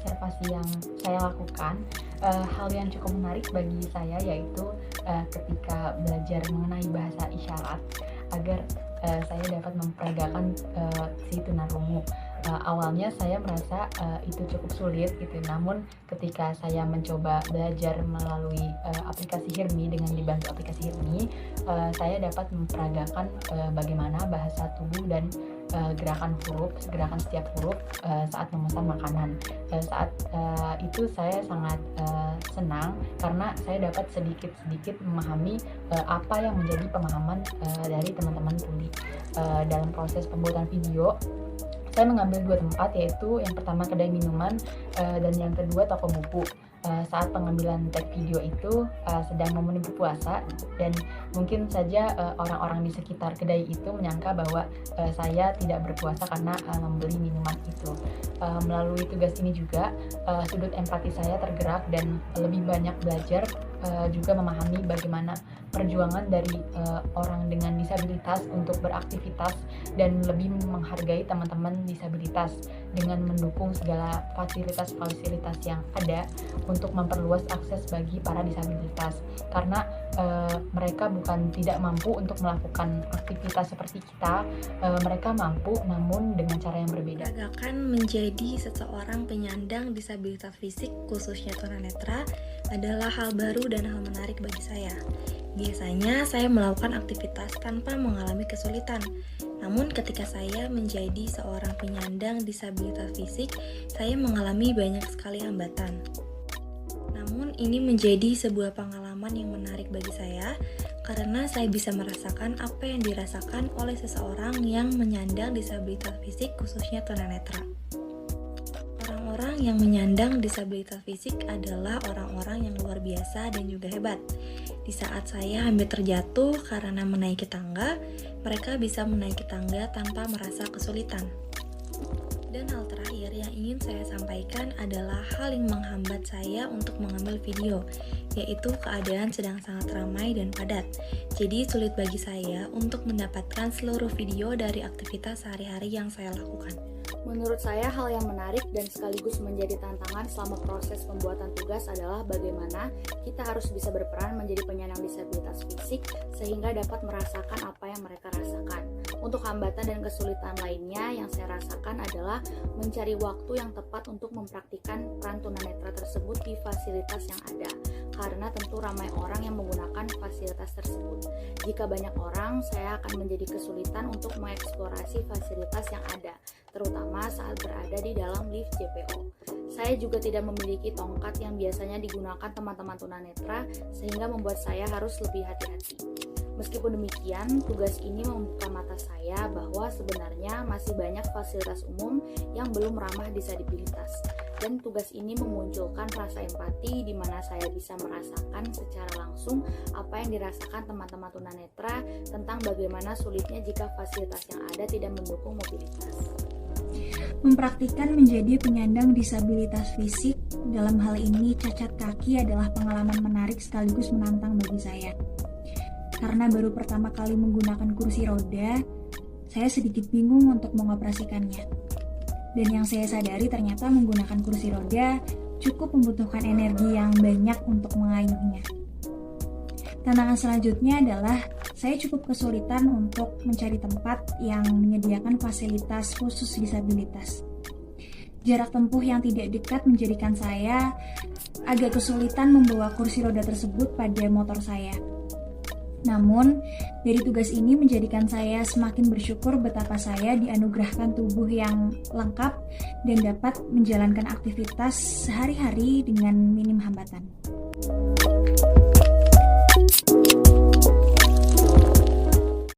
observasi yang saya lakukan, hal yang cukup menarik bagi saya yaitu ketika belajar mengenai bahasa isyarat agar saya dapat memperagakan si tunarungu. Awalnya saya merasa itu cukup sulit gitu, namun ketika saya mencoba belajar melalui aplikasi Hirmi, dengan dibantu aplikasi Hirmi, saya dapat memperagakan bagaimana bahasa tubuh dan gerakan setiap huruf saat memesan makanan. Saat itu saya sangat senang karena saya dapat sedikit memahami apa yang menjadi pemahaman dari teman-teman tuli. Dalam proses pembuatan video, saya mengambil 2 tempat, yaitu yang pertama kedai minuman dan yang kedua toko buku. Saat pengambilan tag video itu sedang momen berpuasa, dan mungkin saja orang-orang di sekitar kedai itu menyangka bahwa saya tidak berpuasa karena membeli minuman itu. Melalui tugas ini juga sudut empati saya tergerak dan lebih banyak belajar, juga memahami bagaimana perjuangan dari orang dengan disabilitas untuk beraktivitas dan lebih menghargai teman-teman disabilitas dengan mendukung segala fasilitas-fasilitas yang ada untuk memperluas akses bagi para disabilitas, karena mereka bukan tidak mampu untuk melakukan aktivitas seperti kita, mereka mampu namun dengan cara yang berbeda. Peragakan menjadi seseorang penyandang disabilitas fisik khususnya tunanetra adalah hal baru dan hal menarik bagi saya. Biasanya saya melakukan aktivitas tanpa mengalami kesulitan. Namun ketika saya menjadi seorang penyandang disabilitas fisik, saya mengalami banyak sekali hambatan. Namun ini menjadi sebuah pengalaman yang menarik bagi saya karena saya bisa merasakan apa yang dirasakan oleh seseorang yang menyandang disabilitas fisik khususnya tunanetra. Orang-orang yang menyandang disabilitas fisik adalah orang-orang yang luar biasa dan juga hebat. Di saat saya hampir terjatuh karena menaiki tangga, mereka bisa menaiki tangga tanpa merasa kesulitan. Dan hal terakhir yang ingin saya sampaikan adalah hal yang menghambat saya untuk mengambil video, yaitu keadaan sedang sangat ramai dan padat. Jadi sulit bagi saya untuk mendapatkan seluruh video dari aktivitas sehari-hari yang saya lakukan. Menurut saya, hal yang menarik dan sekaligus menjadi tantangan selama proses pembuatan tugas adalah bagaimana kita harus bisa berperan menjadi penyandang disabilitas fisik sehingga dapat merasakan apa yang mereka rasakan. Untuk hambatan dan kesulitan lainnya yang saya rasakan adalah mencari waktu yang tepat untuk mempraktikkan peran tunanetra tersebut di fasilitas yang ada, karena tentu ramai orang yang menggunakan fasilitas tersebut. Jika banyak orang, saya akan menjadi kesulitan untuk mengeksplorasi fasilitas yang ada, terutama saat berada di dalam lift JPO. Saya juga tidak memiliki tongkat yang biasanya digunakan teman-teman tunanetra, sehingga membuat saya harus lebih hati-hati. Meskipun demikian, tugas ini membuka mata saya bahwa sebenarnya masih banyak fasilitas umum yang belum ramah disabilitas. Dan tugas ini memunculkan rasa empati di mana saya bisa merasakan secara langsung apa yang dirasakan teman-teman tunanetra tentang bagaimana sulitnya jika fasilitas yang ada tidak mendukung mobilitas. Mempraktikkan menjadi penyandang disabilitas fisik, dalam hal ini cacat kaki, adalah pengalaman menarik sekaligus menantang bagi saya. Karena baru pertama kali menggunakan kursi roda, saya sedikit bingung untuk mengoperasikannya. Dan yang saya sadari ternyata menggunakan kursi roda cukup membutuhkan energi yang banyak untuk mengayuhnya. Tantangan selanjutnya adalah saya cukup kesulitan untuk mencari tempat yang menyediakan fasilitas khusus disabilitas. Jarak tempuh yang tidak dekat menjadikan saya agak kesulitan membawa kursi roda tersebut pada motor saya. Namun, dari tugas ini menjadikan saya semakin bersyukur betapa saya dianugerahkan tubuh yang lengkap dan dapat menjalankan aktivitas sehari-hari dengan minim hambatan.